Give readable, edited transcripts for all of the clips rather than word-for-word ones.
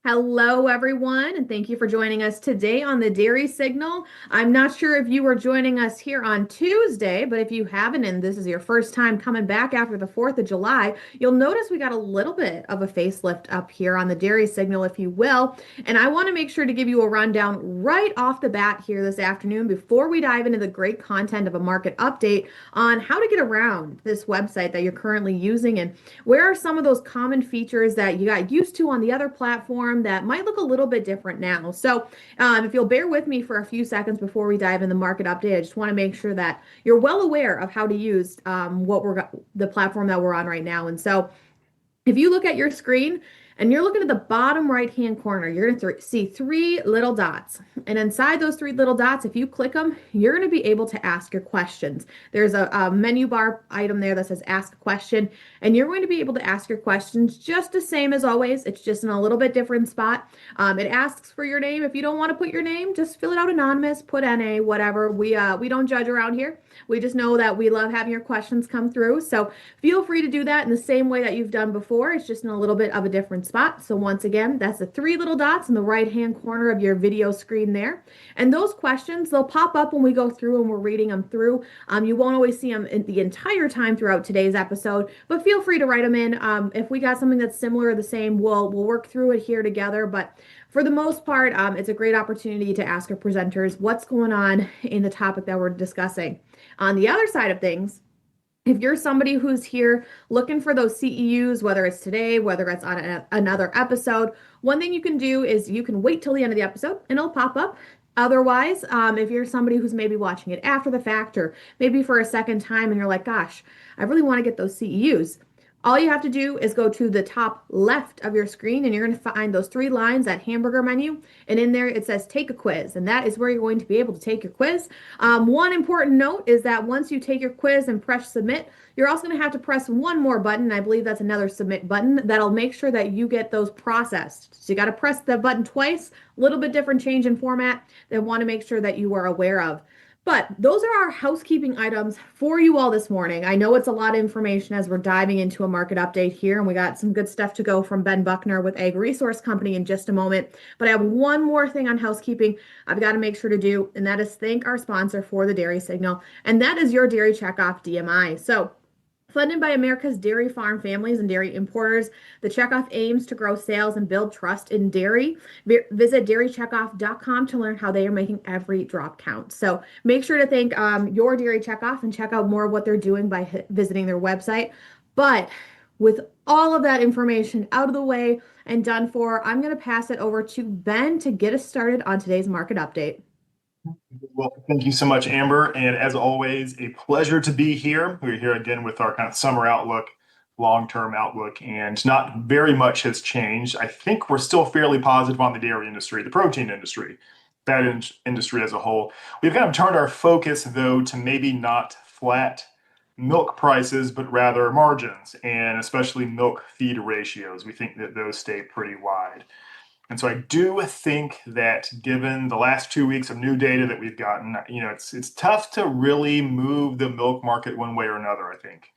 Hello, everyone, and thank you for joining us today on the Dairy Signal. I'm not sure if you were joining us here on Tuesday, but if you haven't, and this is your first time coming back after the 4th of July, you'll notice we got a little bit of a facelift up here on the Dairy Signal, if you will. And I want to make sure to give you a rundown right off the bat here this afternoon before we dive into the great content of a market update on how to get around this website that you're currently using and where are some of those common features that you got used to on the other platform that might look a little bit different now. So, if you'll bear with me for a few seconds before we dive in the market update, I just want to make sure that you're well aware of how to use the platform that we're on right now. And so, if you look at your screen and you're looking at the bottom right hand corner, you're going to see three little dots. And inside those three little dots, if you click them, you're going to be able to ask your questions. There's a menu bar item there that says ask a question, and you're going to be able to ask your questions just the same as always. It's just in a little bit different spot. It asks for your name. If you don't want to put your name, just fill it out anonymous, put NA, whatever. We don't judge around here. We just know that we love having your questions come through. So feel free to do that in the same way that you've done before. It's just in a little bit of a different spot. So once again, that's the three little dots in the right-hand corner of your video screen there. And those questions, they'll pop up when we go through and we're reading them through. You won't always see them the entire time throughout today's episode, but feel free to write them in. If we got something that's similar or the same, we'll work through it here together. But for the most part, it's a great opportunity to ask our presenters what's going on in the topic that we're discussing. On the other side of things, if you're somebody who's here looking for those CEUs, whether it's today, whether it's on another episode, one thing you can do is you can wait till the end of the episode and it'll pop up. Otherwise, if you're somebody who's maybe watching it after the fact or maybe for a second time and you're like, gosh, I really want to get those CEUs. All you have to do is go to the top left of your screen and you're going to find those three lines, that hamburger menu. And in there it says take a quiz. And that is where you're going to be able to take your quiz. One important note is that once you take your quiz and press submit, you're also going to have to press one more button. I believe that's another submit button that'll make sure that you get those processed. So you got to press the button twice, a little bit different change in format that want to make sure that you are aware of. But those are our housekeeping items for you all this morning. I know it's a lot of information as we're diving into a market update here, and we got some good stuff to go from Ben Buckner with Ag Resource Company in just a moment. But I have one more thing on housekeeping I've got to make sure to do, and that is thank our sponsor for the Dairy Signal, and that is your Dairy Checkoff DMI. So funded by America's dairy farm families and dairy importers, the Checkoff aims to grow sales and build trust in dairy. Visit dairycheckoff.com to learn how they are making every drop count. So make sure to thank your Dairy Checkoff and check out more of what they're doing by visiting their website. But with all of that information out of the way and done for, I'm going to pass it over to Ben to get us started on today's market update. Well, thank you so much, Amber. And as always, a pleasure to be here. We're here again with our kind of summer outlook, long-term outlook, and not very much has changed. I think we're still fairly positive on the dairy industry, the protein industry, that industry as a whole. We've kind of turned our focus, though, to maybe not flat milk prices, but rather margins, and especially milk feed ratios. We think that those stay pretty wide. And so I do think that given the last 2 weeks of new data that we've gotten, it's tough to really move the milk market one way or another, I think.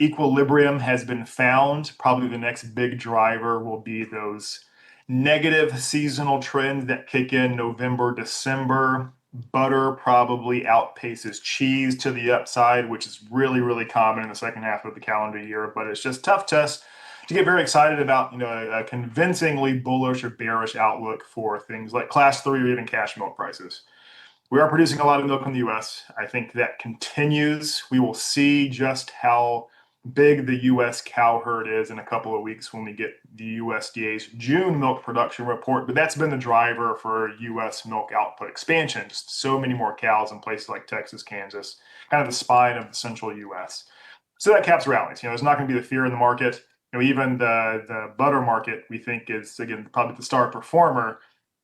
Equilibrium has been found. Probably the next big driver will be those negative seasonal trends that kick in November, December. Butter probably outpaces cheese to the upside, which is really, really common in the second half of the calendar year. But it's just tough to get very excited about, a convincingly bullish or bearish outlook for things like class 3 or even cash milk prices. We are producing a lot of milk in the U.S. I think that continues. We will see just how big the U.S. cow herd is in a couple of weeks when we get the USDA's June milk production report. But that's been the driver for U.S. milk output expansion. Just so many more cows in places like Texas, Kansas, kind of the spine of the central U.S. So that caps rallies. There's not going to be the fear in the market. Even the butter market, we think is, again, probably the star performer.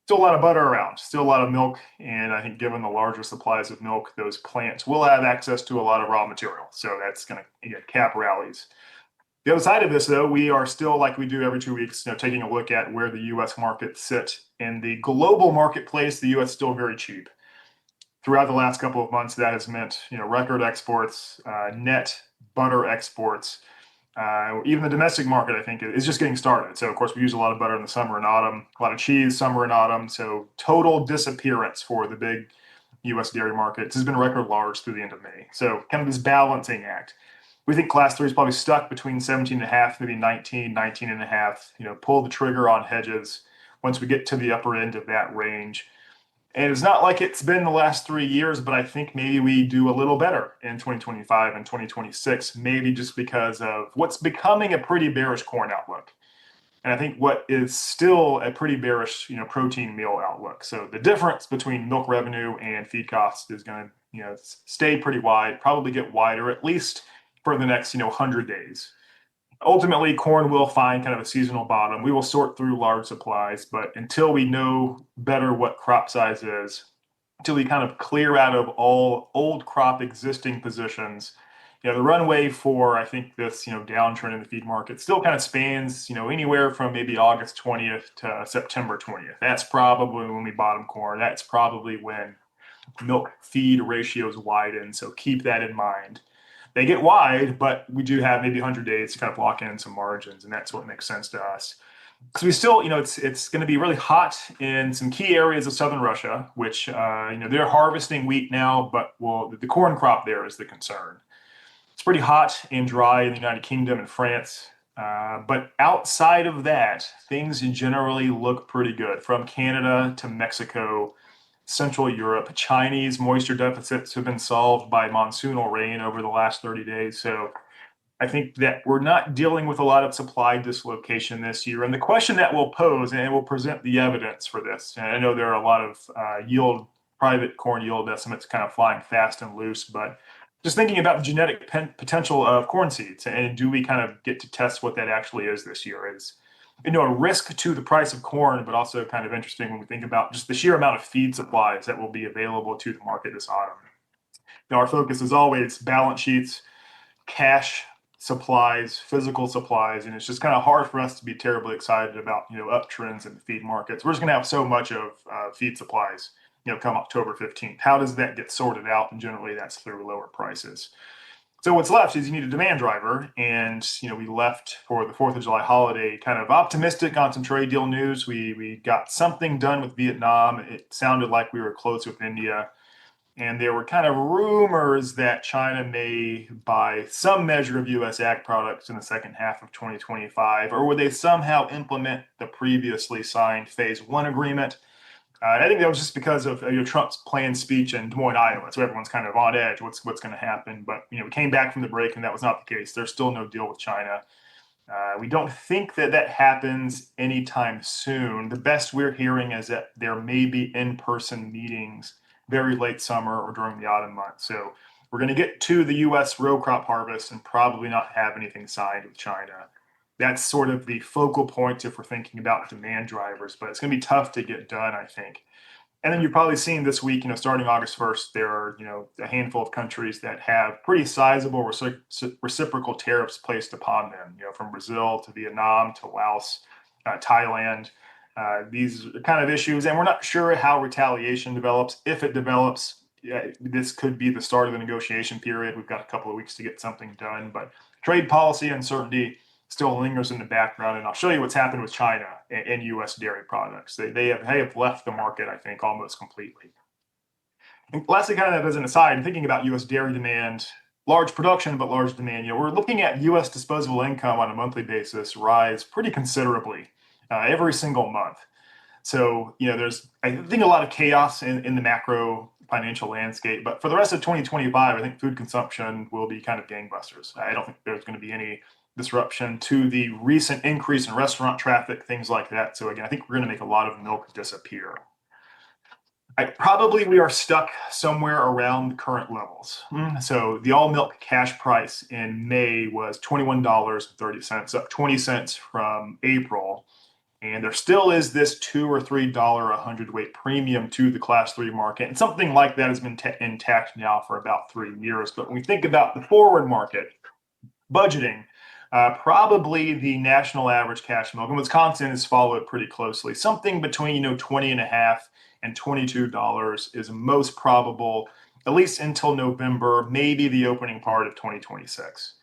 Still a lot of butter around, still a lot of milk. And I think given the larger supplies of milk, those plants will have access to a lot of raw material. So that's going to cap rallies. The other side of this, though, we are still, like we do every 2 weeks, taking a look at where the U.S. markets sit. In the global marketplace, the U.S. is still very cheap. Throughout the last couple of months, that has meant, record exports, net butter exports. Even the domestic market, I think, is just getting started. So, of course, we use a lot of butter in the summer and autumn, a lot of cheese summer and autumn. So, total disappearance for the big U.S. dairy markets has been record large through the end of May. So, kind of this balancing act. We think class three is probably stuck between 17 and a half, maybe 19, 19 and a half. Pull the trigger on hedges once we get to the upper end of that range. And it's not like it's been the last 3 years, but I think maybe we do a little better in 2025 and 2026, maybe just because of what's becoming a pretty bearish corn outlook. And I think what is still a pretty bearish, protein meal outlook. So the difference between milk revenue and feed costs is going to, stay pretty wide, probably get wider, at least for the next, 100 days. Ultimately, corn will find kind of a seasonal bottom. We will sort through large supplies, but until we know better what crop size is, until we kind of clear out of all old crop existing positions, the runway for, I think, this, downtrend in the feed market still kind of spans, anywhere from maybe August 20th to September 20th. That's probably when we bottom corn. That's probably when milk feed ratios widen. So keep that in mind. They get wide, but we do have maybe 100 days to kind of lock in some margins, and that's what makes sense to us. Because we still, it's going to be really hot in some key areas of southern Russia, which they're harvesting wheat now, but the corn crop there is the concern. It's pretty hot and dry in the United Kingdom and France, but outside of that, things generally look pretty good. From Canada to Mexico, Central Europe, Chinese moisture deficits have been solved by monsoonal rain over the last 30 days. So I think that we're not dealing with a lot of supply dislocation this year. And the question that will pose, and we'll present the evidence for this, and I know there are a lot of private corn yield estimates kind of flying fast and loose, but just thinking about the genetic potential of corn seeds, and do we kind of get to test what that actually is this year, is a risk to the price of corn, but also kind of interesting when we think about just the sheer amount of feed supplies that will be available to the market this autumn. Our focus is always balance sheets, cash supplies, physical supplies, and it's just kind of hard for us to be terribly excited about uptrends in the feed markets. We're just going to have so much of feed supplies come October 15th. How does that get sorted out? And generally that's through lower prices. So what's left is you need a demand driver, and we left for the 4th of July holiday kind of optimistic on some trade deal news. We got something done with Vietnam. It sounded like we were close with India, and there were kind of rumors that China may buy some measure of U.S. ag products in the second half of 2025, or would they somehow implement the previously signed Phase 1 agreement? I think that was just because of Trump's planned speech in Des Moines, Iowa. So everyone's kind of on edge. What's going to happen? But we came back from the break, and that was not the case. There's still no deal with China. We don't think that happens anytime soon. The best we're hearing is that there may be in-person meetings very late summer or during the autumn months. So we're going to get to the U.S. row crop harvest and probably not have anything signed with China. That's sort of the focal point if we're thinking about demand drivers, but it's going to be tough to get done, I think. And then you've probably seen this week, starting August 1st, there are, a handful of countries that have pretty sizable reciprocal tariffs placed upon them, from Brazil to Vietnam to Laos, Thailand. These are kind of issues, and we're not sure how retaliation develops. If it develops, this could be the start of the negotiation period. Have got a couple of weeks to get something done, but trade policy uncertainty still lingers in the background. And I'll show you what's happened with China and U.S. dairy products. They have left the market, I think, almost completely. And lastly, kind of as an aside, thinking about U.S. dairy demand, large production, but large demand, we're looking at U.S. disposable income on a monthly basis rise pretty considerably every single month. So, there's, I think, a lot of chaos in the macro financial landscape. But for the rest of 2025, I think food consumption will be kind of gangbusters. I don't think there's going to be any disruption to the recent increase in restaurant traffic, things like that. So again, I think we're going to make a lot of milk disappear. We are stuck somewhere around current levels. So the all milk cash price in May was $21.30, up 20 cents from April. And there still is this $2 or $3 a hundredweight premium to the class 3 market. And something like that has been intact now for about 3 years. But when we think about the forward market, budgeting, probably the national average cash milk, and Wisconsin has followed pretty closely. Something between $20.50 and $22 is most probable, at least until November, maybe the opening part of 2026.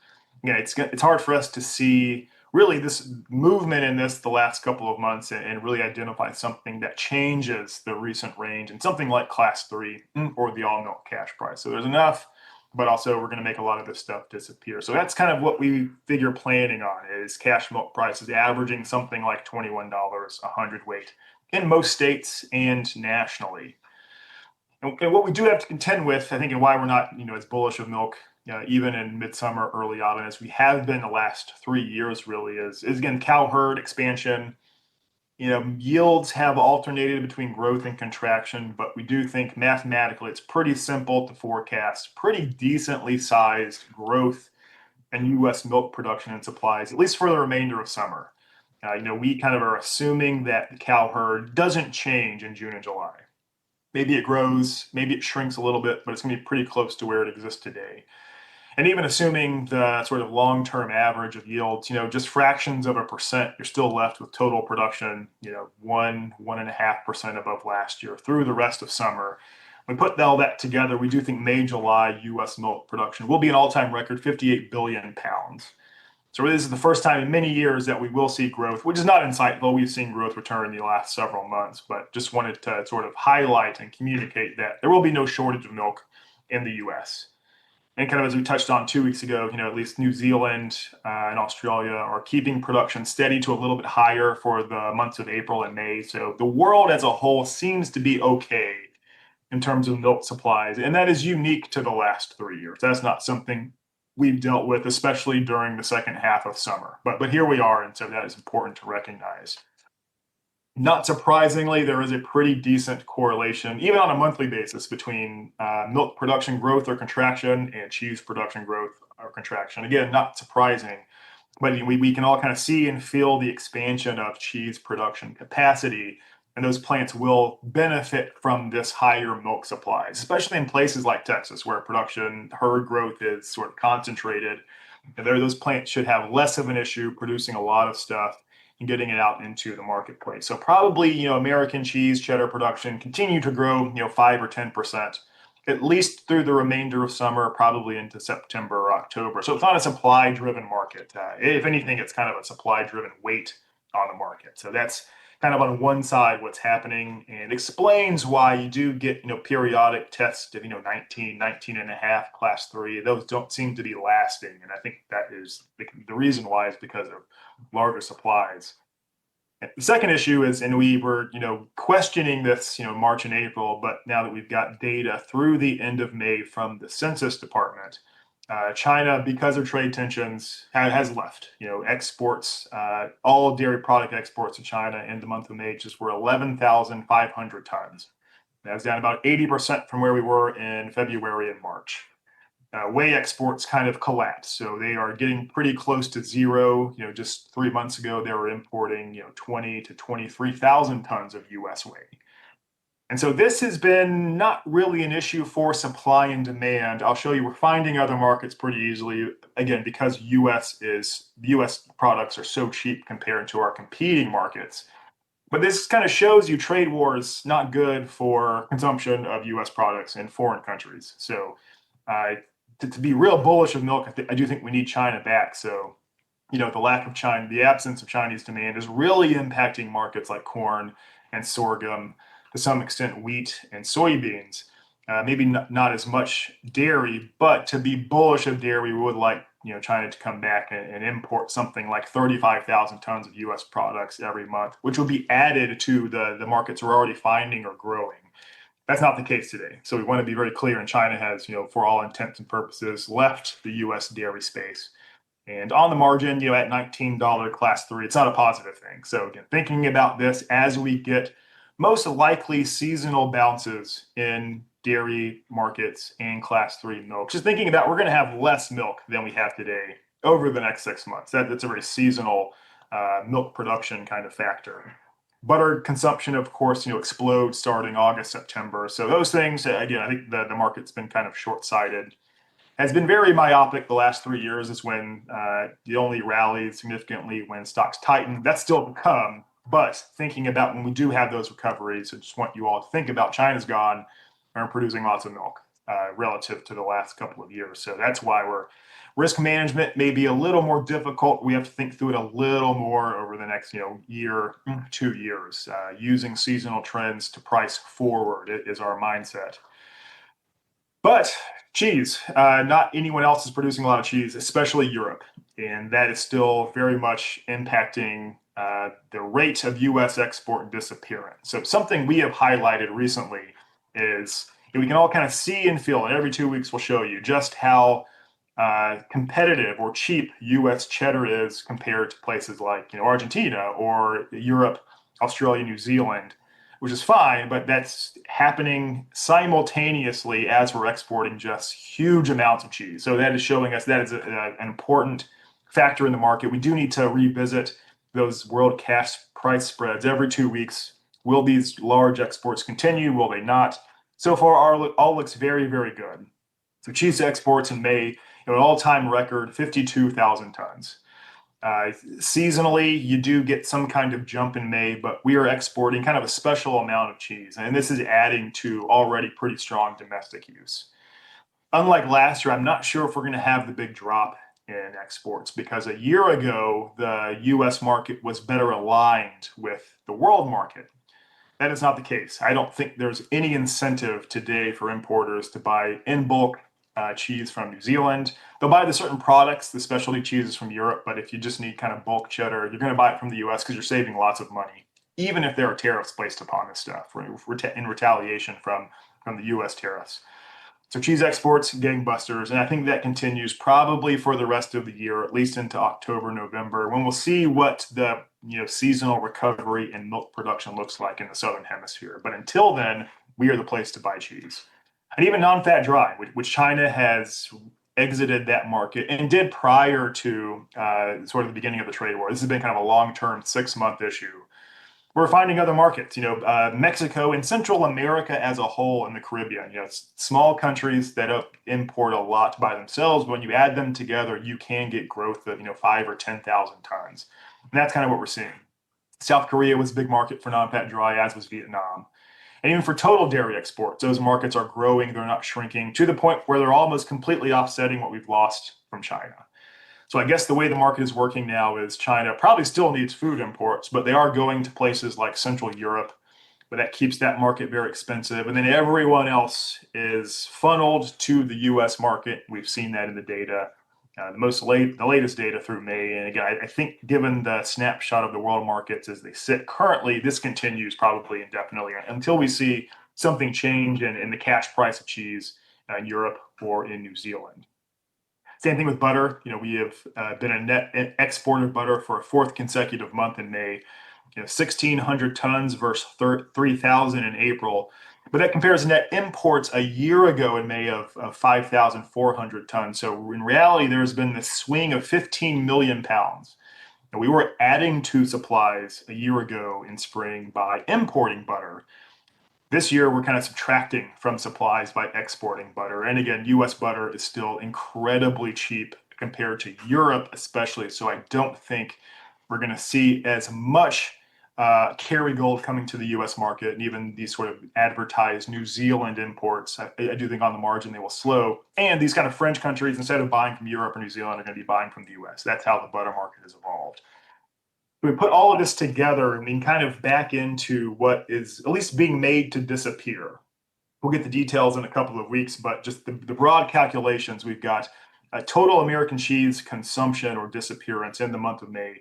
Yeah, it's hard for us to see really this movement in this the last couple of months and really identify something that changes the recent range and something like class three or the all milk cash price. So there's enough, but also we're going to make a lot of this stuff disappear. So that's kind of what we figure planning on is cash milk prices averaging something like $21 a hundredweight in most states and nationally. And what we do have to contend with, I think, and why we're not, as bullish of milk, even in midsummer, early autumn, as we have been the last 3 years, really is again cow herd expansion. Yields have alternated between growth and contraction, but we do think mathematically it's pretty simple to forecast pretty decently sized growth in U.S. milk production and supplies, at least for the remainder of summer. We kind of are assuming that the cow herd doesn't change in June and July. Maybe it grows, maybe it shrinks a little bit, but it's going to be pretty close to where it exists today. And even assuming the sort of long-term average of yields, just fractions of a percent, you're still left with total production, 1.5% above last year through the rest of summer. When we put all that together, we do think May, July U.S. milk production will be an all-time record 58 billion pounds. So this is the first time in many years that we will see growth, which is not insightful. We've seen growth return in the last several months, but just wanted to sort of highlight and communicate that there will be no shortage of milk in the U.S. And kind of as we touched on 2 weeks ago, at least New Zealand and Australia are keeping production steady to a little bit higher for the months of April and May. So the world as a whole seems to be okay in terms of milk supplies, and that is unique to the last 3 years. That's not something we've dealt with, especially during the second half of summer. But here we are, and so that is important to recognize. Not surprisingly, there is a pretty decent correlation, even on a monthly basis, between milk production growth or contraction and cheese production growth or contraction. Again, not surprising, but we can all kind of see and feel the expansion of cheese production capacity, and those plants will benefit from this higher milk supply, especially in places like Texas, where production herd growth is sort of concentrated. And those plants should have less of an issue producing a lot of stuff and getting it out into the marketplace. So probably, American cheese, cheddar production continue to grow, 5 or 10%, at least through the remainder of summer, probably into September or October. So it's not a supply-driven market. If anything, it's kind of a supply-driven weight on the market. So that's kind of on one side what's happening, and explains why you do get, periodic tests of, 19 and a half class three. Those don't seem to be lasting. And I think that is the reason why is because of larger supplies. The second issue is, and we were, questioning this, March and April, but now that we've got data through the end of May from the Census Department, China, because of trade tensions, has left. Exports, all dairy product exports to China in the month of May just were 11,500 tons. That's down about 80% from where we were in February and March. Whey exports kind of collapsed, so they are getting pretty close to zero. Just 3 months ago, they were importing 20 to 23,000 tons of U.S. whey. And so this has been not really an issue for supply and demand. I'll show you we're finding other markets pretty easily, again, because U.S. products are so cheap compared to our competing markets. But this kind of shows you trade wars not good for consumption of U.S. products in foreign countries. So to be real bullish of milk, I do think we need China back. So, the absence of Chinese demand is really impacting markets like corn and sorghum, to some extent wheat and soybeans. Maybe not as much dairy, but to be bullish of dairy, we would like China to come back and import something like 35,000 tons of U.S. products every month, which will be added to the markets we're already finding or growing. That's not the case today. So we want to be very clear, and China has, for all intents and purposes, left the U.S. dairy space. And on the margin, at $19 class three, it's not a positive thing. So again, thinking about this as we get most likely seasonal bounces in dairy markets and class three milk, just thinking about we're going to have less milk than we have today over the next 6 months. That's a very seasonal milk production kind of factor. Butter consumption, of course, explodes starting August, September. So those things, again, I think the market's been kind of short-sighted. Has been very myopic the last 3 years. Is when the only rallied significantly when stocks tighten. That's still to come. But thinking about when we do have those recoveries, I just want you all to think about China's gone and producing lots of milk. relative to the last couple of years. So that's why risk management may be a little more difficult. We have to think through it a little more over the next year, 2 years. Using seasonal trends to price forward is our mindset. But cheese, not anyone else is producing a lot of cheese, especially Europe. And that is still very much impacting the rate of US export disappearance. So something we have highlighted recently is we can all kind of see and feel, and every 2 weeks we'll show you just how competitive or cheap US cheddar is compared to places like Argentina or Europe, Australia, New Zealand, which is fine, but that's happening simultaneously as we're exporting just huge amounts of cheese. So that is showing us that is an important factor in the market. We do need to revisit those world cash price spreads every 2 weeks. Will these large exports continue? Will they not? So far, all looks very, very good. So cheese exports in May, an all-time record, 52,000 tons. Seasonally, you do get some kind of jump in May, but we are exporting kind of a special amount of cheese, and this is adding to already pretty strong domestic use. Unlike last year, I'm not sure if we're going to have the big drop in exports because a year ago, the US market was better aligned with the world market. That is not the case. I don't think there's any incentive today for importers to buy in bulk cheese from New Zealand. They'll buy the certain products, the specialty cheeses from Europe, but if you just need kind of bulk cheddar, you're going to buy it from the US because you're saving lots of money, even if there are tariffs placed upon this stuff in retaliation from the US tariffs. So cheese exports, gangbusters, and I think that continues probably for the rest of the year, at least into October, November, when we'll see what the seasonal recovery in milk production looks like in the Southern Hemisphere. But until then, we are the place to buy cheese. And even non-fat dry, which China has exited that market and did prior to sort of the beginning of the trade war. This has been kind of a long-term 6-month issue. We're finding other markets, Mexico and Central America as a whole and the Caribbean, small countries that import a lot by themselves. When you add them together, you can get growth of, 5 or 10,000 tons. And that's kind of what we're seeing. South Korea was a big market for non-fat dry, as was Vietnam. And even for total dairy exports, those markets are growing. They're not shrinking to the point where they're almost completely offsetting what we've lost from China. So I guess the way the market is working now is China probably still needs food imports, but they are going to places like Central Europe, but that keeps that market very expensive. And then everyone else is funneled to the US market. We've seen that in the data, the latest data through May. And again, I think given the snapshot of the world markets as they sit currently, this continues probably indefinitely until we see something change in the cash price of cheese in Europe or in New Zealand. Same thing with butter. We have been a net exporter of butter for a 4th consecutive month in May. 1,600 tons versus 3,000 in April. But that compares to net imports a year ago in May of 5,400 tons. So in reality, there's been this swing of 15 million pounds. And we were adding to supplies a year ago in spring by importing butter. This year, we're kind of subtracting from supplies by exporting butter. And again, US butter is still incredibly cheap compared to Europe, especially. So I don't think we're going to see as much Kerrygold coming to the US market, and even these sort of advertised New Zealand imports. I do think on the margin they will slow. And these kind of French countries, instead of buying from Europe or New Zealand, are going to be buying from the US. That's how the butter market has evolved. We put all of this together and kind of back into what is at least being made to disappear. We'll get the details in a couple of weeks, but just the broad calculations, we've got total American cheese consumption or disappearance in the month of May,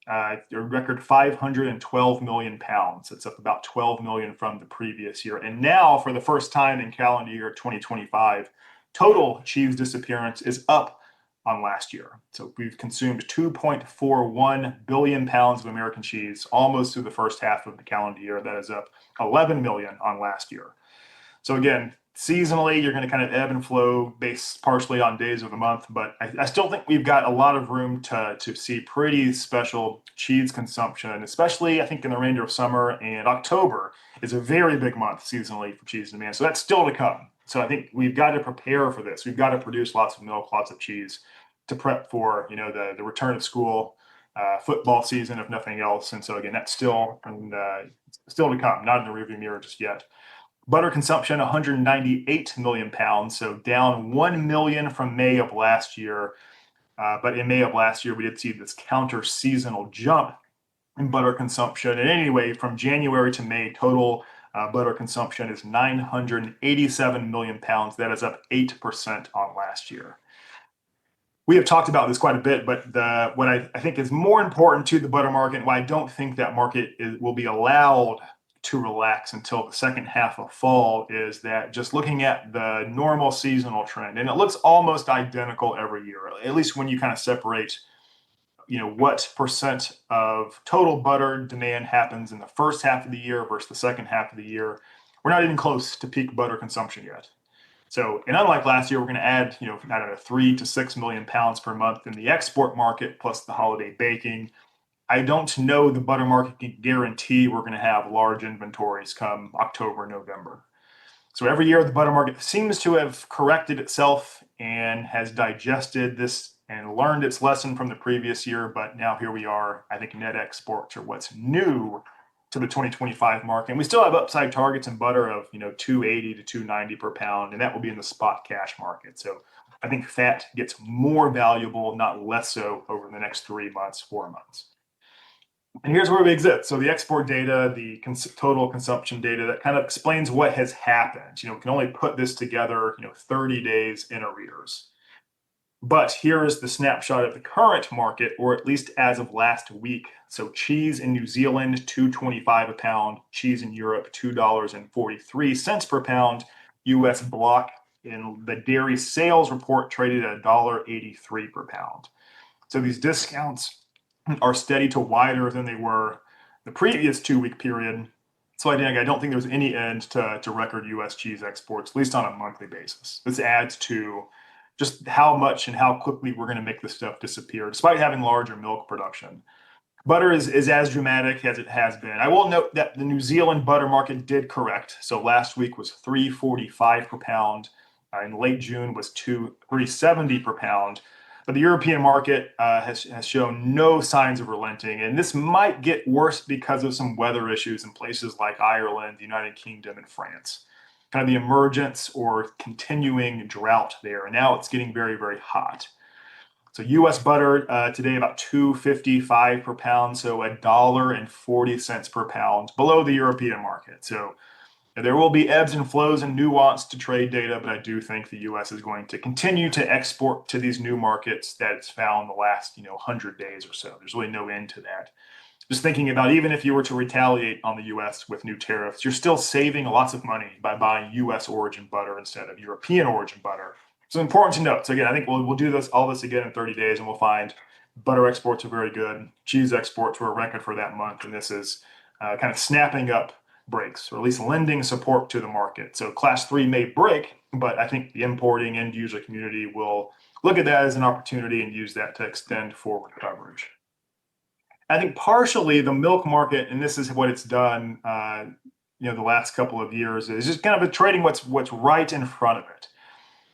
a record 512 million pounds. It's up about 12 million from the previous year. And now, for the first time in calendar year 2025, total cheese disappearance is up on last year. So we've consumed 2.41 billion pounds of American cheese almost through the first half of the calendar year. That is up 11 million on last year. So again, seasonally, you're going to kind of ebb and flow based partially on days of the month, but I still think we've got a lot of room to see pretty special cheese consumption, especially I think in the remainder of summer, and October is a very big month seasonally for cheese demand. So that's still to come. So I think we've got to prepare for this. We've got to produce lots of milk, lots of cheese to prep for, the return of school, football season, if nothing else. And so again, that's still to come, not in the rearview mirror just yet. Butter consumption, 198 million pounds, so down 1 million from May of last year. But in May of last year, we did see this counter seasonal jump in butter consumption. And anyway, from January to May, total butter consumption is 987 million pounds. That is up 8% on last year. We have talked about this quite a bit, but what I think is more important to the butter market, and why I don't think that market will be allowed to relax until the second half of fall, is that just looking at the normal seasonal trend, and it looks almost identical every year, at least when you kind of separate, what percent of total butter demand happens in the first half of the year versus the second half of the year. We're not even close to peak butter consumption yet. So, and unlike last year, we're going to add, I don't know, 3 to 6 million pounds per month in the export market, plus the holiday baking. I don't know the butter market can guarantee we're going to have large inventories come October, November. So every year, the butter market seems to have corrected itself and has digested this and learned its lesson from the previous year. But now here we are. I think net exports are what's new to the 2025 market. And we still have upside targets in butter of, 280 to 290 per pound, and that will be in the spot cash market. So I think fat gets more valuable, not less so, over the next 3 months, 4 months. And here's where we exist. So the export data, the total consumption data, that kind of explains what has happened. We can only put this together, 30 days in arrears. But here is the snapshot of the current market, or at least as of last week. So cheese in New Zealand, $2.25 a pound. Cheese in Europe, $2.43 per pound. US block in the dairy sales report traded at $1.83 per pound. So these discounts are steady to wider than they were the previous 2-week period. So I don't think there's any end to record US cheese exports, at least on a monthly basis. This adds to just how much and how quickly we're going to make this stuff disappear, despite having larger milk production. Butter is as dramatic as it has been. I will note that the New Zealand butter market did correct. So last week was $3.45 per pound. In late June was $3.70 per pound. But the European market has shown no signs of relenting. And this might get worse because of some weather issues in places like Ireland, the United Kingdom, and France. Kind of the emergence or continuing drought there. And now it's getting very, very hot. So US butter today about $2.55 per pound, so $1.40 per pound, below the European market. So there will be ebbs and flows and nuance to trade data, but I do think the US is going to continue to export to these new markets that it's found the last 100 days or so. There's really no end to that. Just thinking about, even if you were to retaliate on the US with new tariffs, you're still saving lots of money by buying US origin butter instead of European origin butter. So important to note. So again, I think we'll do all this again in 30 days, and we'll find butter exports are very good. Cheese exports were a record for that month, and this is kind of snapping up breaks, or at least lending support to the market. So class 3 may break, but I think the importing end user community will look at that as an opportunity and use that to extend forward coverage. I think partially the milk market, and this is what it's done, the last couple of years, is just kind of trading what's right in front of it.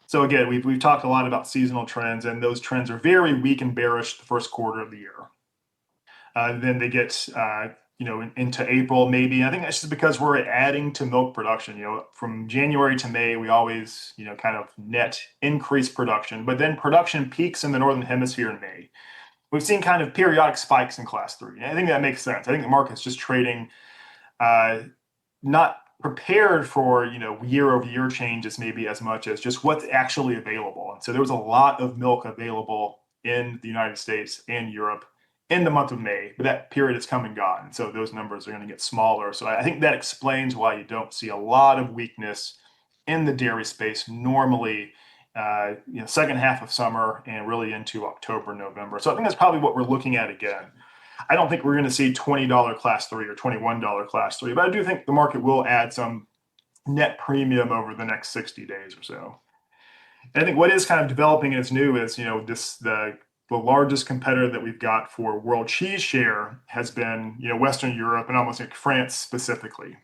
So again, we've talked a lot about seasonal trends, and those trends are very weak and bearish the first quarter of the year. Then they get into April, maybe. I think that's just because we're adding to milk production. From January to May, we always kind of net increase production, but then production peaks in the northern hemisphere in May. We've seen kind of periodic spikes in class 3. And I think that makes sense. I think the market's just trading not prepared for year-over-year changes maybe as much as just what's actually available. And so there was a lot of milk available in the United States and Europe in the month of May, but that period has come and gone. So those numbers are going to get smaller. So I think that explains why you don't see a lot of weakness in the dairy space normally, second half of summer and really into October, November. So I think that's probably what we're looking at again. I don't think we're going to see $20 class 3 or $21 class 3, but I do think the market will add some net premium over the next 60 days or so. And I think what is kind of developing as new is, the largest competitor that we've got for world cheese share has been, Western Europe and almost like France specifically.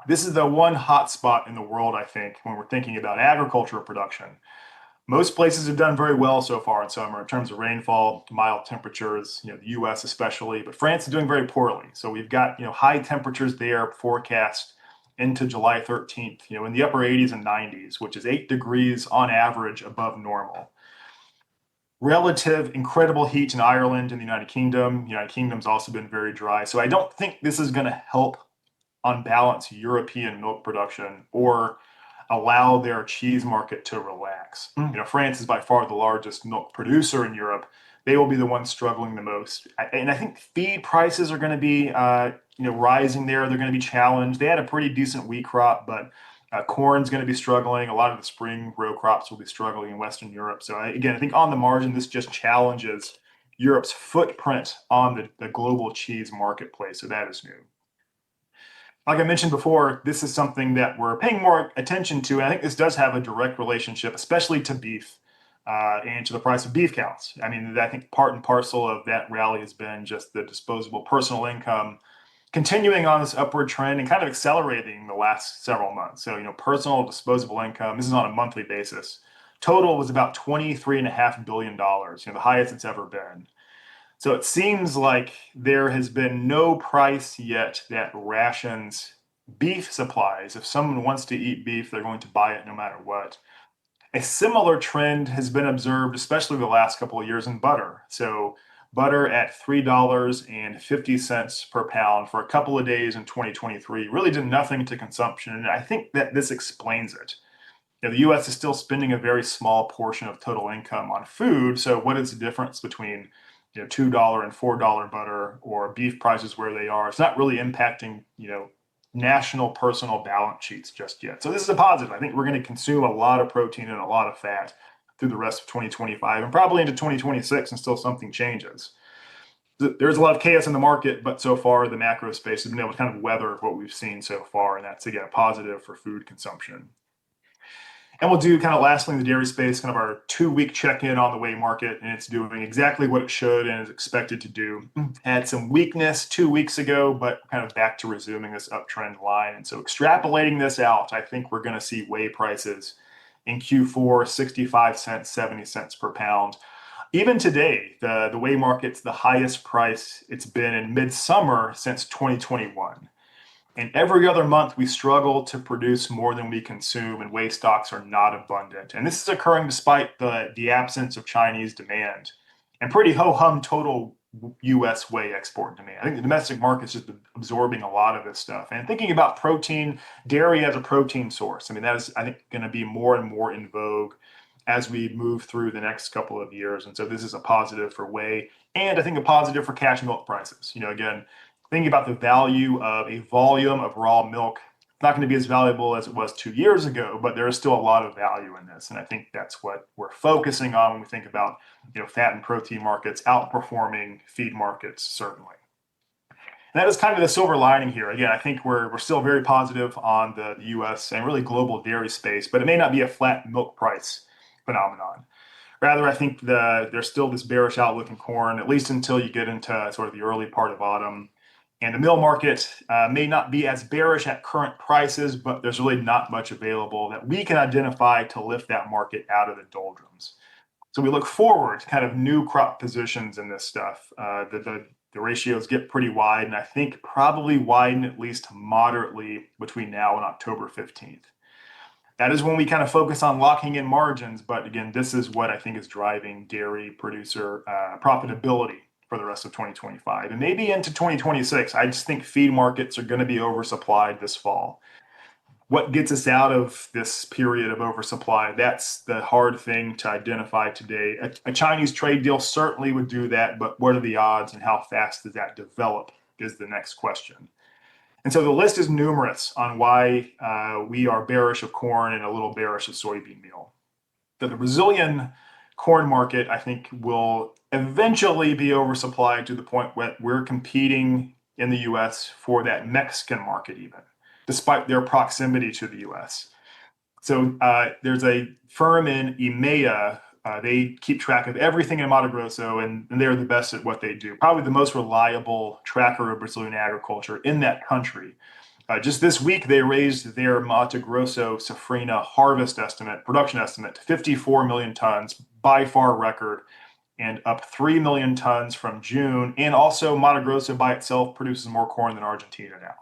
This is the one hot spot in the world, I think, when we're thinking about agricultural production. Most places have done very well so far in summer in terms of rainfall, mild temperatures, the US especially, but France is doing very poorly. So we've got, high temperatures there forecast into July 13th, in the upper 80s and 90s, which is 8 degrees on average above normal. Relative incredible heat in Ireland and the United Kingdom. United Kingdom's also been very dry. So I don't think this is going to help on balance European milk production or allow their cheese market to relax. France is by far the largest milk producer in Europe. They will be the ones struggling the most. And I think feed prices are going to be, rising there. They're going to be challenged. They had a pretty decent wheat crop, but corn's going to be struggling. A lot of the spring row crops will be struggling in Western Europe. So again, I think on the margin, this just challenges Europe's footprint on the global cheese marketplace. So that is new. Like I mentioned before, this is something that we're paying more attention to. And I think this does have a direct relationship, especially to beef and to the price of beef cows. I mean, I think part and parcel of that rally has been just the disposable personal income continuing on this upward trend and kind of accelerating the last several months. So, personal disposable income, this is on a monthly basis. Total was about $23.5 billion, the highest it's ever been. So it seems like there has been no price yet that rations beef supplies. If someone wants to eat beef, they're going to buy it no matter what. A similar trend has been observed, especially the last couple of years in butter. So butter at $3.50 per pound for a couple of days in 2023 really did nothing to consumption. And I think that this explains it. The US is still spending a very small portion of total income on food. So what is the difference between $2 and $4 butter or beef prices where they are? It's not really impacting, national personal balance sheets just yet. So this is a positive. I think we're going to consume a lot of protein and a lot of fat through the rest of 2025 and probably into 2026 until something changes. There's a lot of chaos in the market, but so far the macro space has been able to kind of weather what we've seen so far, and that's, again, a positive for food consumption. And we'll do kind of lastly in the dairy space, kind of our 2-week check-in on the whey market, and it's doing exactly what it should and is expected to do. Had some weakness 2 weeks ago, but kind of back to resuming this uptrend line. And so extrapolating this out, I think we're going to see whey prices in Q4, 65 cents, 70 cents per pound. Even today, the whey market's the highest price it's been in midsummer since 2021. And every other month, we struggle to produce more than we consume, and whey stocks are not abundant. And this is occurring despite the absence of Chinese demand and pretty ho-hum total U.S. whey export demand. I think the domestic market's just absorbing a lot of this stuff. And thinking about protein, dairy as a protein source, I mean, that is, I think, going to be more and more in vogue as we move through the next couple of years. And so this is a positive for whey, and I think a positive for cash milk prices. Again, thinking about the value of a volume of raw milk, it's not going to be as valuable as it was 2 years ago, but there is still a lot of value in this. And I think that's what we're focusing on when we think about, fat and protein markets outperforming feed markets, certainly. And that is kind of the silver lining here. Again, I think we're still very positive on the US and really global dairy space, but it may not be a flat milk price phenomenon. Rather, I think there's still this bearish outlook in corn, at least until you get into sort of the early part of autumn. And the meal market may not be as bearish at current prices, but there's really not much available that we can identify to lift that market out of the doldrums. So we look forward to kind of new crop positions in this stuff. The ratios get pretty wide, and I think probably widen at least moderately between now and October 15th. That is when we kind of focus on locking in margins. But again, this is what I think is driving dairy producer profitability for the rest of 2025 and maybe into 2026. I just think feed markets are going to be oversupplied this fall. What gets us out of this period of oversupply? That's the hard thing to identify today. A Chinese trade deal certainly would do that, but what are the odds and how fast does that develop is the next question. And so the list is numerous on why we are bearish of corn and a little bearish of soybean meal. The Brazilian corn market, I think, will eventually be oversupplied to the point where we're competing in the US for that Mexican market, even despite their proximity to the US. So there's a firm in EMEA. They keep track of everything in Mato Grosso, and they're the best at what they do. Probably the most reliable tracker of Brazilian agriculture in that country. Just this week, they raised their Mato Grosso Safrinha harvest estimate, production estimate, to 54 million tons, by far record, and up 3 million tons from June. And also, Mato Grosso by itself produces more corn than Argentina now.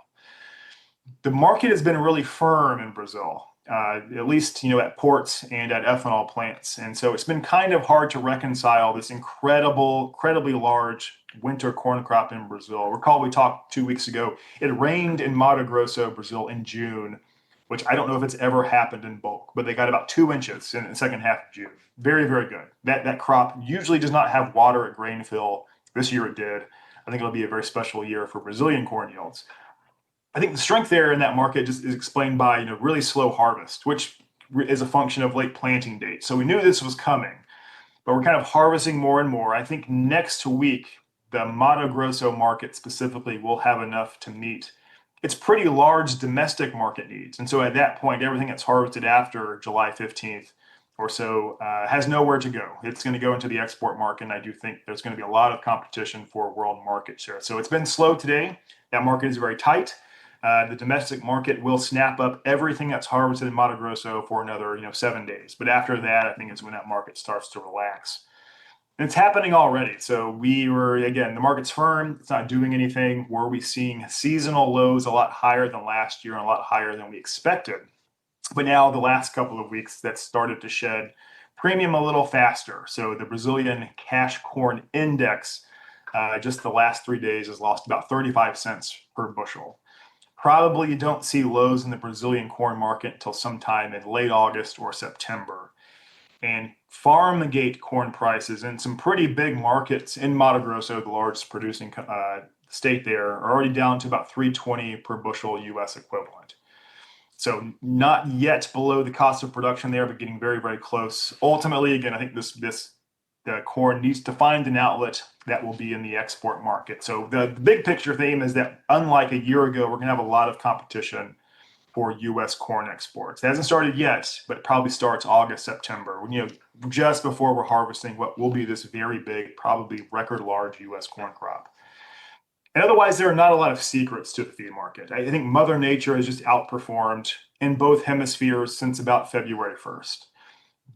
The market has been really firm in Brazil, at least at ports and at ethanol plants, and so it's been kind of hard to reconcile this incredibly large winter corn crop in Brazil. Recall we talked 2 weeks ago. It rained in Mato Grosso, Brazil, in June, which I don't know if it's ever happened in bulk, but they got about 2 inches in the second half of June. Very, very good. That crop usually does not have water at grain fill. This year it did. I think it'll be a very special year for Brazilian corn yields. I think the strength there in that market just is explained by really slow harvest, which is a function of late planting date. So we knew this was coming, but we're kind of harvesting more and more. I think next week the Mato Grosso market specifically will have enough to meet its pretty large domestic market needs. And so at that point, everything that's harvested after July 15th or so has nowhere to go. It's going to go into the export market. And I do think there's going to be a lot of competition for world market share. So it's been slow today. That market is very tight. The domestic market will snap up everything that's harvested in Mato Grosso for another 7 days. But after that, I think it's when that market starts to relax. And it's happening already. So again, the market's firm. It's not doing anything. Were we seeing seasonal lows a lot higher than last year and a lot higher than we expected? But now the last couple of weeks that started to shed premium a little faster. So the Brazilian cash corn index, just the last 3 days, has lost about 35 cents per bushel. Probably you don't see lows in the Brazilian corn market until sometime in late August or September. And farm gate corn prices in some pretty big markets in Mato Grosso, the largest producing state there, are already down to about 320 per bushel US equivalent. So not yet below the cost of production there, but getting very, very close. Ultimately, again, I think the corn needs to find an outlet that will be in the export market. So the big picture theme is that unlike a year ago, we're going to have a lot of competition for U.S. corn exports. It hasn't started yet, but it probably starts August, September, just before we're harvesting what will be this very big, probably record large U.S. corn crop. And otherwise, there are not a lot of secrets to the feed market. I think Mother Nature has just outperformed in both hemispheres since about February 1st.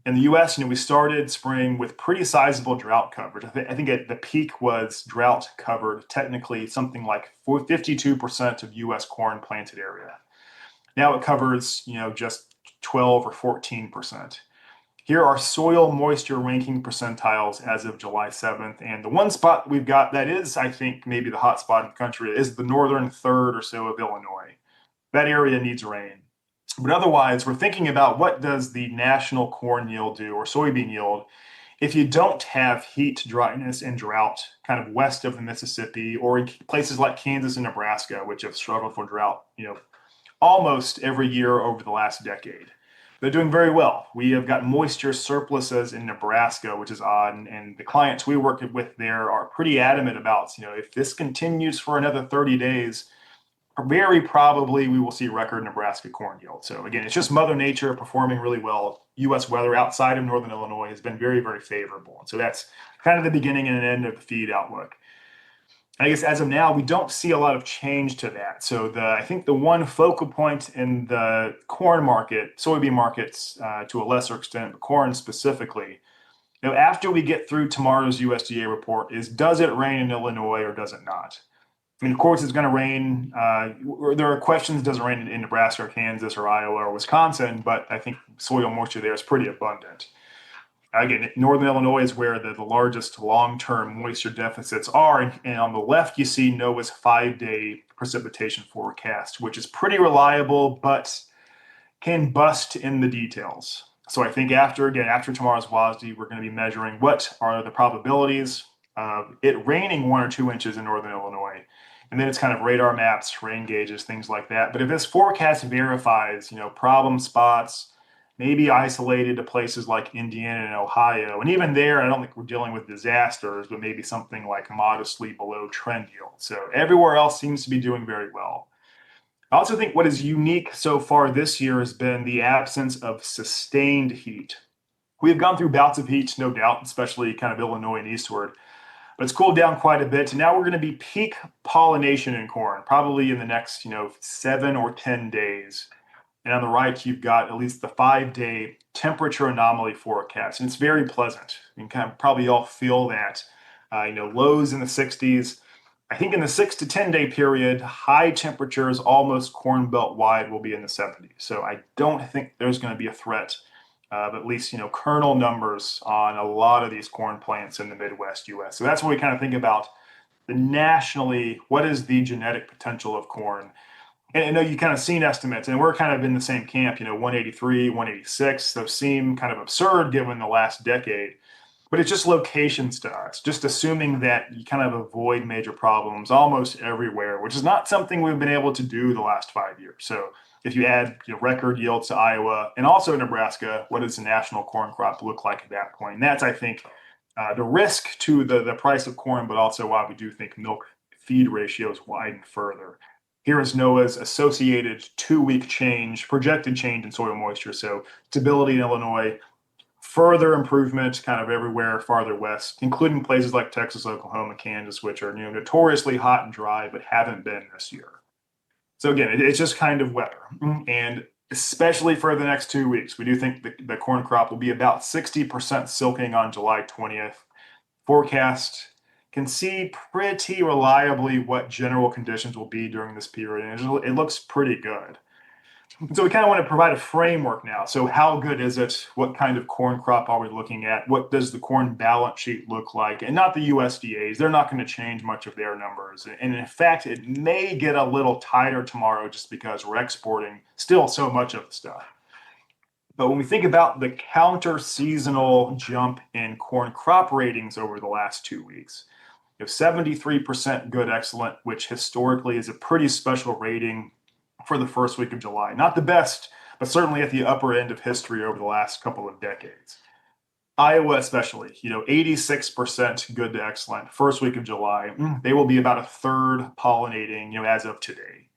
In the US, we started spring with pretty sizable drought coverage. I think at the peak was drought covered technically something like 52% of US corn planted area. Now it covers, just 12 or 14%. Here are soil moisture ranking percentiles as of July 7th. And the one spot we've got that is, I think, maybe the hot spot in the country is the northern third or so of Illinois. That area needs rain. But otherwise, we're thinking about what does the national corn yield do or soybean yield if you don't have heat, dryness, and drought kind of west of the Mississippi or in places like Kansas and Nebraska, which have struggled for drought, almost every year over the last decade. They're doing very well. We have got moisture surpluses in Nebraska, which is odd. And the clients we work with there are pretty adamant about, if this continues for another 30 days, very probably we will see record Nebraska corn yield. So again, it's just Mother Nature performing really well. U.S. weather outside of northern Illinois has been very, very favorable. And so that's kind of the beginning and end of the feed outlook. I guess as of now, we don't see a lot of change to that. So I think the one focal point in the corn market, soybean markets to a lesser extent, but corn specifically, after we get through tomorrow's USDA report, does it rain in Illinois or does it not? I mean, of course, it's going to rain. There are questions, does it rain in Nebraska or Kansas or Iowa or Wisconsin, but I think soil moisture there is pretty abundant. Again, northern Illinois is where the largest long-term moisture deficits are. And on the left, you see NOAA's 5-day precipitation forecast, which is pretty reliable, but can bust in the details. So I think after tomorrow's WASDE, we're going to be measuring what are the probabilities of it raining 1 or 2 inches in northern Illinois. And then it's kind of radar maps, rain gauges, things like that. But if this forecast verifies, problem spots, maybe isolated to places like Indiana and Ohio, and even there, I don't think we're dealing with disasters, but maybe something like modestly below trend yield. So everywhere else seems to be doing very well. I also think what is unique so far this year has been the absence of sustained heat. We have gone through bouts of heat, no doubt, especially kind of Illinois and eastward. But it's cooled down quite a bit. And now we're going to be peak pollination in corn, probably in the next, 7 or 10 days. And on the right, you've got at least the 5-day temperature anomaly forecast. And it's very pleasant. You can kind of probably all feel that, lows in the 60s, I think in the 6 to 10 day period, high temperatures almost Corn Belt wide will be in the 70s. So I don't think there's going to be a threat of at least, kernel numbers on a lot of these corn plants in the Midwest US. So that's what we kind of think about the nationally, what is the genetic potential of corn? And I know you kind of seen estimates, and we're kind of in the same camp, 183, 186. Those seem kind of absurd given the last decade, but it's just locations to us, just assuming that you kind of avoid major problems almost everywhere, which is not something we've been able to do the last 5 years. So if you add record yields to Iowa and also Nebraska, what does the national corn crop look like at that point? And that's, I think, the risk to the price of corn, but also why we do think milk feed ratios widen further. Here is NOAA's associated 2-week change, projected change in soil moisture. So stability in Illinois, further improvement kind of everywhere farther west, including places like Texas, Oklahoma, Kansas, which are notoriously hot and dry, but haven't been this year. So again, it's just kind of weather. And especially for the next 2 weeks, we do think the corn crop will be about 60% silking on July 20th. Forecast can see pretty reliably what general conditions will be during this period, and it looks pretty good. So we kind of want to provide a framework now. So how good is it? What kind of corn crop are we looking at? What does the corn balance sheet look like? And not the USDA's. They're not going to change much of their numbers. And in fact, it may get a little tighter tomorrow just because we're exporting still so much of the stuff. But when we think about the counter seasonal jump in corn crop ratings over the last 2 weeks, you have 73% good excellent, which historically is a pretty special rating for the first week of July. Not the best, but certainly at the upper end of history over the last couple of decades. Iowa especially, 86% good to excellent first week of July. They will be about a third pollinating, as of today.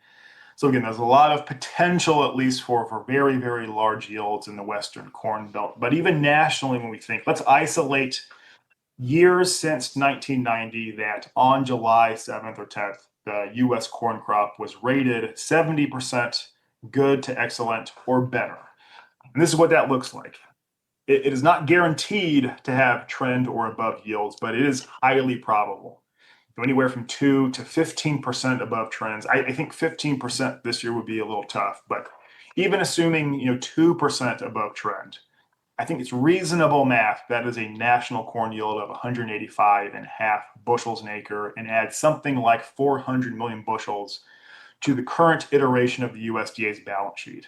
So again, there's a lot of potential, at least for very, very large yields in the Western Corn Belt. But even nationally, when we think, let's isolate years since 1990 that on July 7th or 10th, the U.S. corn crop was rated 70% good to excellent or better. And this is what that looks like. It is not guaranteed to have trend or above yields, but it is highly probable. Anywhere from 2 to 15% above trends. I think 15% this year would be a little tough, but even assuming 2% above trend, I think it's reasonable math that is a national corn yield of 185.5 bushels an acre and add something like 400 million bushels to the current iteration of the USDA's balance sheet.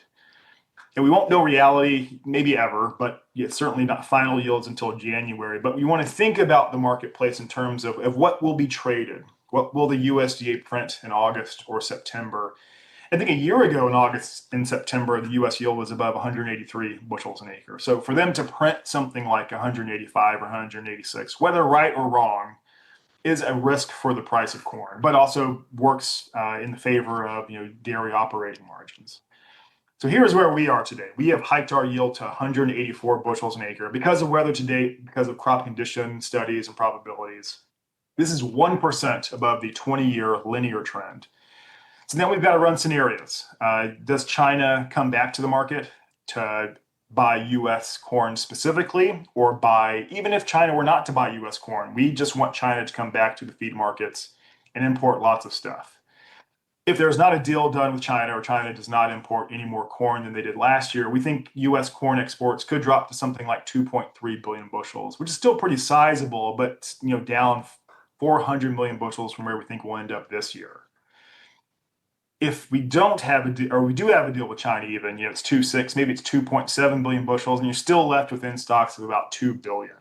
And we won't know reality, maybe ever, but it's certainly not final yields until January. But we want to think about the marketplace in terms of what will be traded. What will the USDA print in August or September? I think a year ago in August and September, the US yield was above 183 bushels an acre. So for them to print something like 185 or 186, whether right or wrong, is a risk for the price of corn, but also works in the favor of dairy operating margins. So here's where we are today. We have hiked our yield to 184 bushels an acre because of weather to date, because of crop condition studies and probabilities. This is 1% above the 20-year linear trend. So now we've got to run scenarios. Does China come back to the market to buy U.S. corn specifically, or buy, even if China were not to buy U.S. corn, we just want China to come back to the feed markets and import lots of stuff. If there's not a deal done with China, or China does not import any more corn than they did last year, we think U.S. corn exports could drop to something like 2.3 billion bushels, which is still pretty sizable, but down 400 million bushels from where we think we'll end up this year. If we don't have a deal, or we do have a deal with China, even it's 2.6, maybe it's 2.7 billion bushels, and you're still left with in stocks of about 2 billion.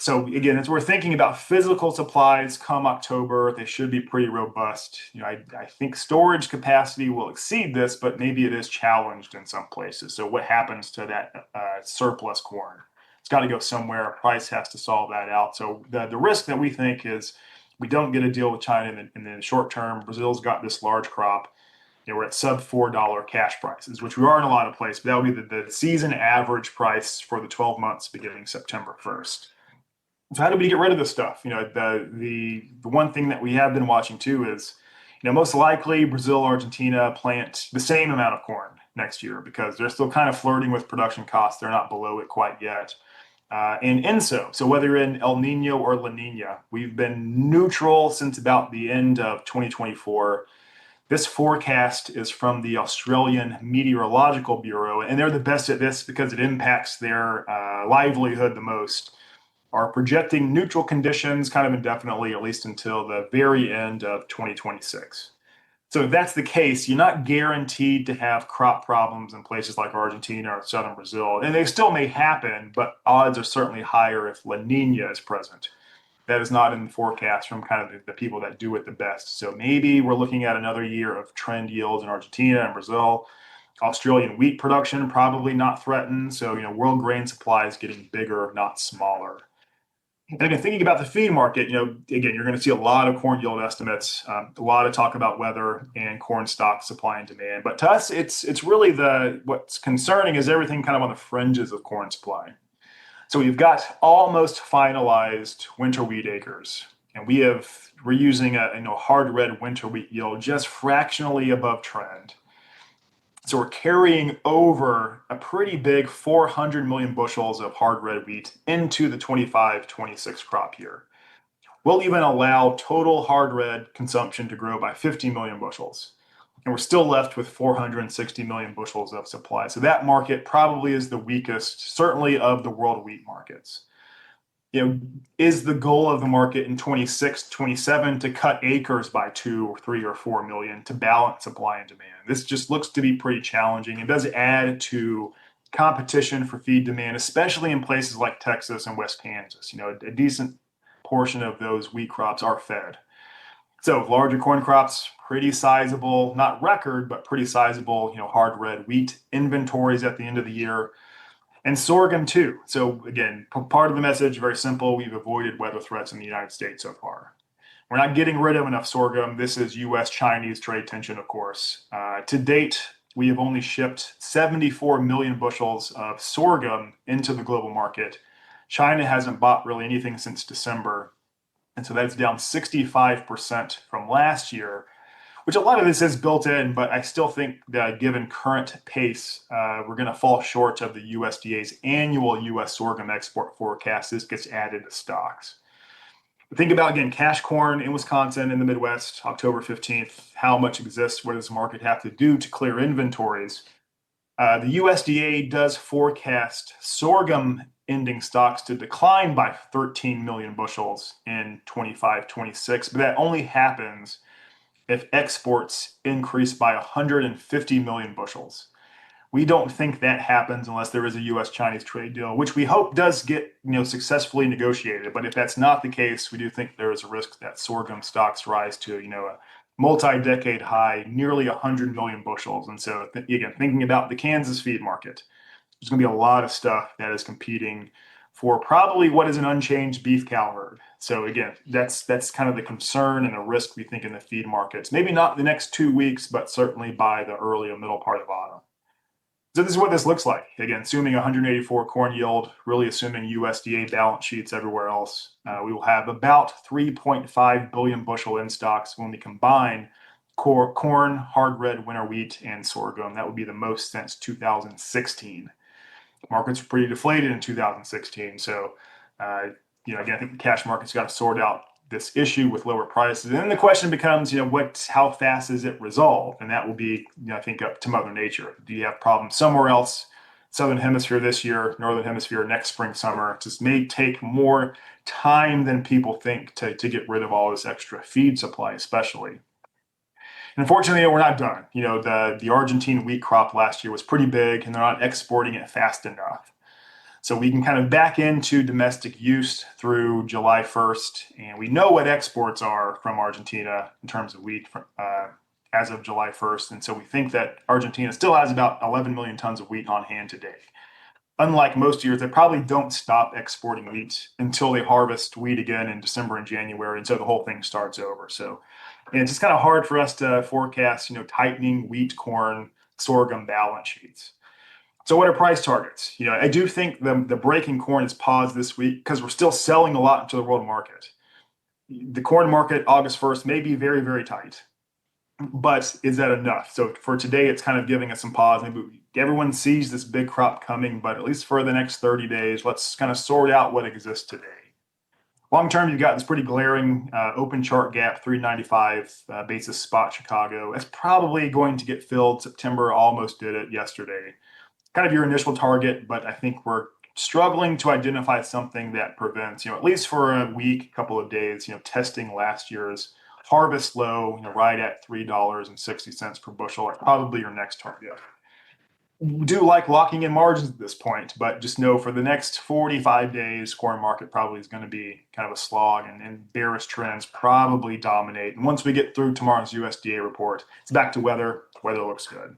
So again, as we're thinking about physical supplies come October, they should be pretty robust. I think storage capacity will exceed this, but maybe it is challenged in some places. So what happens to that surplus corn? It's got to go somewhere. Price has to solve that out. So the risk that we think is we don't get a deal with China in the short term. Brazil's got this large crop. We're at sub $4 cash prices, which we are in a lot of places. But that would be the season average price for the 12 months beginning September 1st. So how do we get rid of this stuff? The one thing that we have been watching too is, most likely Brazil, Argentina plant the same amount of corn next year because they're still kind of flirting with production costs. They're not below it quite yet. and ENSO. So whether you're in El Nino or La Nina, we've been neutral since about the end of 2024. This forecast is from the Australian Meteorological Bureau, and they're the best at this because it impacts their livelihood the most. Are projecting neutral conditions kind of indefinitely, at least until the very end of 2026. So if that's the case, you're not guaranteed to have crop problems in places like Argentina or southern Brazil. And they still may happen, but odds are certainly higher if La Nina is present. That is not in the forecast from kind of the people that do it the best. So maybe we're looking at another year of trend yields in Argentina and Brazil. Australian wheat production probably not threatened. So, world grain supply is getting bigger, not smaller. And again, thinking about the feed market, again, you're going to see a lot of corn yield estimates, a lot of talk about weather and corn stock supply and demand. But to us, it's really what's concerning is everything kind of on the fringes of corn supply. So we've got almost finalized winter wheat acres, and we're using a hard red winter wheat yield just fractionally above trend. So we're carrying over a pretty big 400 million bushels of hard red wheat into the 25-26 crop year. We'll even allow total hard red consumption to grow by 50 million bushels. And we're still left with 460 million bushels of supply. So that market probably is the weakest, certainly of the world wheat markets. Is the goal of the market in 26, 27 to cut acres by 2 or 3 or 4 million to balance supply and demand? This just looks to be pretty challenging. It does add to competition for feed demand, especially in places like Texas and West Kansas. A decent portion of those wheat crops are fed. So larger corn crops, pretty sizable, not record, but pretty sizable, hard red wheat inventories at the end of the year. And sorghum too. So again, part of the message, very simple. We've avoided weather threats in the United States so far. We're not getting rid of enough sorghum. This is U.S.-Chinese trade tension, of course. To date, we have only shipped 74 million bushels of sorghum into the global market. China hasn't bought really anything since December. And so that's down 65% from last year, which a lot of this is built in, but I still think that given current pace, we're going to fall short of the USDA's annual U.S. sorghum export forecast. This gets added to stocks. But think about, again, cash corn in Wisconsin in the Midwest, October 15th, how much exists, what does the market have to do to clear inventories? The USDA does forecast sorghum ending stocks to decline by 13 million bushels in 25-26, but that only happens if exports increase by 150 million bushels. We don't think that happens unless there is a U.S.-Chinese trade deal, which we hope does get successfully negotiated. But if that's not the case, we do think there is a risk that sorghum stocks rise to a multi-decade high, nearly 100 million bushels. And so again, thinking about the Kansas feed market, there's going to be a lot of stuff that is competing for probably what is an unchanged beef cow herd. So again, that's kind of the concern and the risk we think in the feed markets. Maybe not the next 2 weeks, but certainly by the early or middle part of autumn. So this is what this looks like. Again, assuming 184 corn yield, really assuming USDA balance sheets everywhere else, we will have about 3.5 billion bushel in stocks when we combine corn, hard red winter wheat, and sorghum. That would be the most since 2016. Markets were pretty deflated in 2016. So, again, I think the cash market's got to sort out this issue with lower prices. And then the question becomes, how fast is it resolved? And that will be, I think, up to Mother Nature. Do you have problems somewhere else? Southern Hemisphere this year, Northern Hemisphere next spring, summer. It just may take more time than people think to get rid of all this extra feed supply, especially. Unfortunately, we're not done. The Argentine wheat crop last year was pretty big, and they're not exporting it fast enough. So we can kind of back into domestic use through July 1st, and we know what exports are from Argentina in terms of wheat as of July 1st. And so we think that Argentina still has about 11 million tons of wheat on hand today. Unlike most years, they probably don't stop exporting wheat until they harvest wheat again in December and January, and so the whole thing starts over. So it's just kind of hard for us to forecast, tightening wheat, corn, sorghum balance sheets. So what are price targets? I do think the breaking corn is paused this week because we're still selling a lot into the world market. The corn market August 1st may be very, very tight, but is that enough? So for today, it's kind of giving us some pause. Maybe everyone sees this big crop coming, but at least for the next 30 days, let's kind of sort out what exists today. Long term, you've got this pretty glaring open chart gap, 395 basis spot Chicago. It's probably going to get filled. September almost did it yesterday. Kind of your initial target, but I think we're struggling to identify something that prevents, at least for a week, couple of days, testing last year's harvest low, right at $3.60 per bushel, like probably your next target. We do like locking in margins at this point, but just know for the next 45 days, corn market probably is going to be kind of a slog, and bearish trends probably dominate. And once we get through tomorrow's USDA report, it's back to weather. Weather looks good.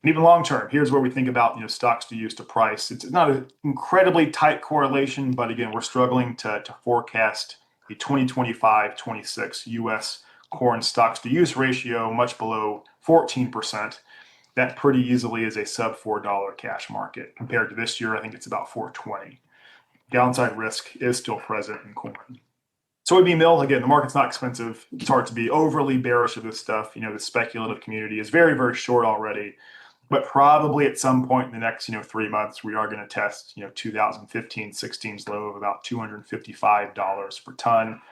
And even long term, here's where we think about stocks to use to price. It's not an incredibly tight correlation, but again, we're struggling to forecast a 2025-26 U.S. corn stocks to use ratio much below 14%. That pretty easily is a sub $4 cash market. Compared to this year, I think it's about $4.20. Downside risk is still present in corn. Soybean meal, again, the market's not expensive. It's hard to be overly bearish of this stuff. The speculative community is very, very short already. But probably at some point in the next, 3 months, we are going to test, 2015-16's low of about $255 per ton.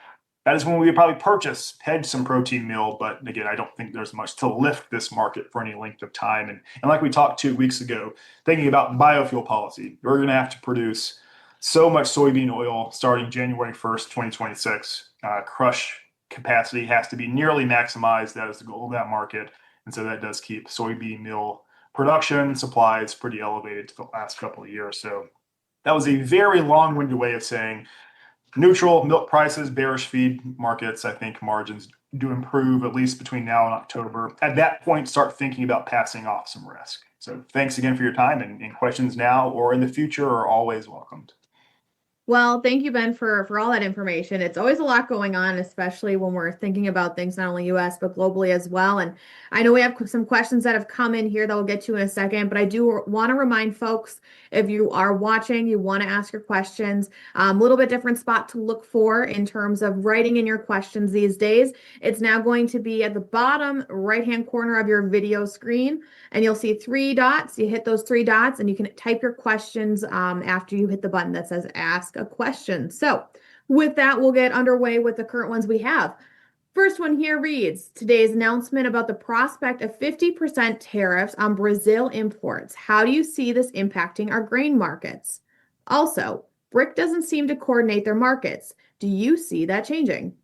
That is when we would probably hedge some protein meal. But again, I don't think there's much to lift this market for any length of time. And like we talked 2 weeks ago, thinking about biofuel policy, we're going to have to produce so much soybean oil starting January 1st, 2026. Crush capacity has to be nearly maximized. That is the goal of that market. And so that does keep soybean meal production supplies pretty elevated to the last couple of years. So that was a very long-winded way of saying neutral milk prices, bearish feed markets. I think margins do improve at least between now and October. At that point, start thinking about passing off some risk. So thanks again for your time, and questions now or in the future are always welcomed. Well, thank you, Ben, for all that information. It's always a lot going on, especially when we're thinking about things not only US, but globally as well. And I know we have some questions that have come in here that we'll get to in a second, but I do want to remind folks, if you are watching, you want to ask your questions, a little bit different spot to look for in terms of writing in your questions these days. It's now going to be at the bottom right-hand corner of your video screen, and you'll see 3 dots. You hit those 3 dots, and you can type your questions after you hit the button that says Ask a Question. So with that, we'll get underway with the current ones we have. First one here reads, today's announcement about the prospect of 50% tariffs on Brazil imports. How do you see this impacting our grain markets? Also, BRIC doesn't seem to coordinate their markets. Do you see that changing?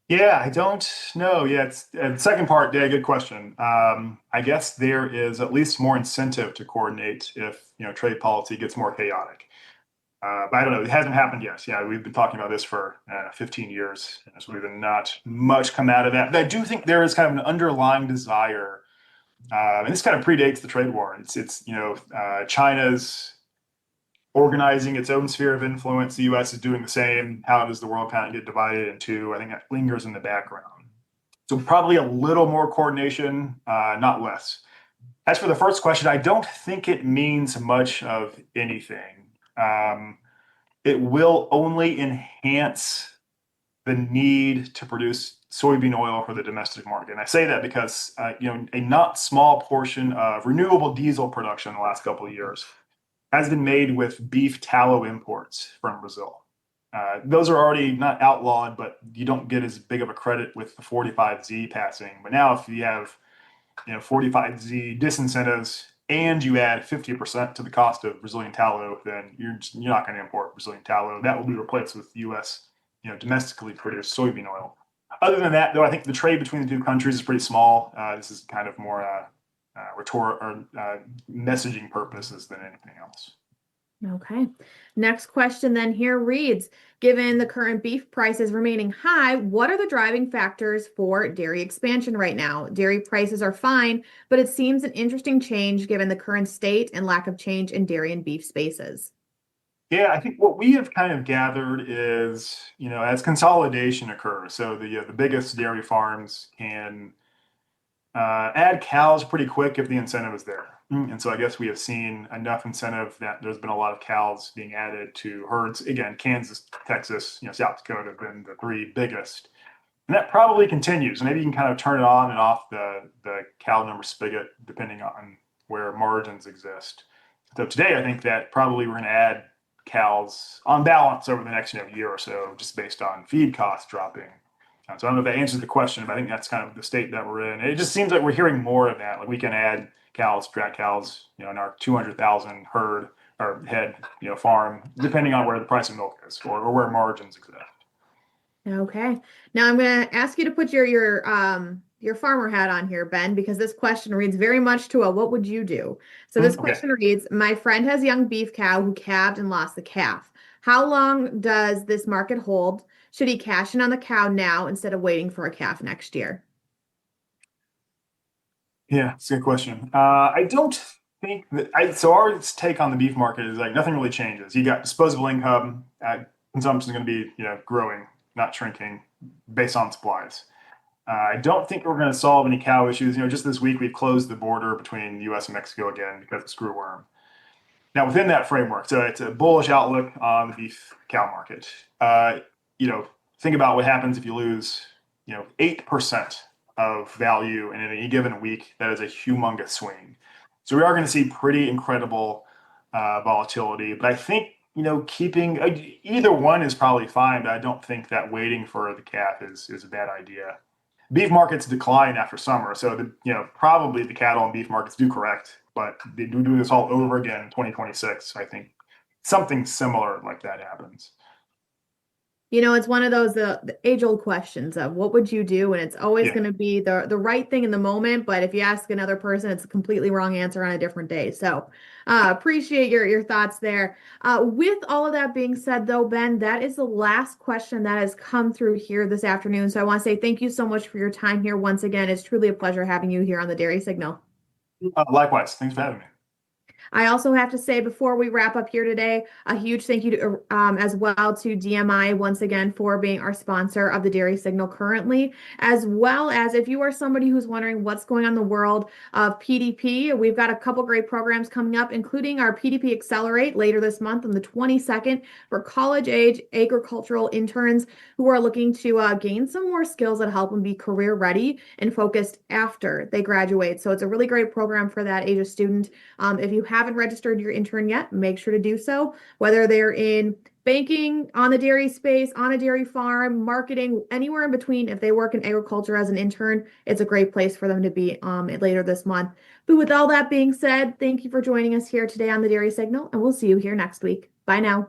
Yeah, I don't know. Yeah, it's the second part, yeah, good question. I guess there is at least more incentive to coordinate if trade policy gets more chaotic. But I don't know. It hasn't happened yet. Yeah, we've been talking about this for 15 years, so we've been not much come out of that. But I do think there is kind of an underlying desire, and this kind of predates the trade war. It's China's organizing its own sphere of influence. The U.S. is doing the same. How does the world kind of get divided in two? I think that lingers in the background. So probably a little more coordination, not less. As for the first question, I don't think it means much of anything. It will only enhance the need to produce soybean oil for the domestic market. And I say that because a not small portion of renewable diesel production in the last couple of years has been made with beef tallow imports from Brazil. Those are already not outlawed, but you don't get as big of a credit with the 45Z passing. But now if you have 45Z disincentives, and you add 50% to the cost of Brazilian tallow, then you're not going to import Brazilian tallow. That will be replaced with U.S. Domestically produced soybean oil. Other than that, though, I think the trade between the two countries is pretty small. This is kind of more messaging purposes than anything else. Okay. Next question then here reads, given the current beef prices remaining high, what are the driving factors for dairy expansion right now? Dairy prices are fine, but it seems an interesting change given the current state and lack of change in dairy and beef spaces. Yeah, I think what we have kind of gathered is, as consolidation occurs, so the biggest dairy farms can add cows pretty quick if the incentive is there. And so I guess we have seen enough incentive that there's been a lot of cows being added to herds. Again, Kansas, Texas, South Dakota have been the 3 biggest. And that probably continues. Maybe you can kind of turn it on and off the cow number spigot depending on where margins exist. So today, I think that probably we're going to add cows on balance over the next year or so, just based on feed costs dropping. So I don't know if that answers the question, but I think that's kind of the state that we're in. It just seems like we're hearing more of that. Like we can add cows, drat cows, in our 200,000 herd or head, farm, depending on where the price of milk is or where margins exist. Okay. Now I'm going to ask you to put your farmer hat on here, Ben, because this question reads very much to a what would you do? So this Okay. question reads, my friend has a young beef cow who calved and lost the calf. How long does this market hold? Should he cash in on the cow now instead of waiting for a calf next year? Yeah, it's a good question. I don't think that so our take on the beef market is like nothing really changes. You got disposable income, consumption is going to be, growing, not shrinking based on supplies. I don't think we're going to solve any cow issues. Just this week we've closed the border between the U.S. and Mexico again because of screwworm. Now, within that framework, so it's a bullish outlook on the beef cow market. Think about what happens if you lose, 8% of value in any given week. That is a humongous swing. So we are going to see pretty incredible volatility. But I think, keeping either one is probably fine, but I don't think that waiting for the calf is a bad idea. Beef markets decline after summer, so probably the cattle and beef markets do correct, but they do this all over again in 2026. I think something similar like that happens. It's one of those the age-old questions of what would you do? And it's always Yeah. going to be the right thing in the moment, but if you ask another person, it's a completely wrong answer on a different day. So appreciate your thoughts there. With all of that being said, though, Ben, that is the last question that has come through here this afternoon. So I want to say thank you so much for your time here once again. It's truly a pleasure having you here on the Dairy Signal. Likewise. Thanks for having me. I also have to say before we wrap up here today, a huge thank you to, as well to DMI once again for being our sponsor of the Dairy Signal currently, as well as if you are somebody who's wondering what's going on in the world of PDP, we've got a couple great programs coming up, including our PDP Accelerate later this month on the 22nd for college-age agricultural interns who are looking to gain some more skills that help them be career ready and focused after they graduate. So it's a really great program for that age of student. If you haven't registered your intern yet, make sure to do so, whether they're in banking, on the dairy space, on a dairy farm, marketing, anywhere in between. If they work in agriculture as an intern, it's a great place for them to be later this month. But with all that being said, thank you for joining us here today on the Dairy Signal, and we'll see you here next week. Bye now.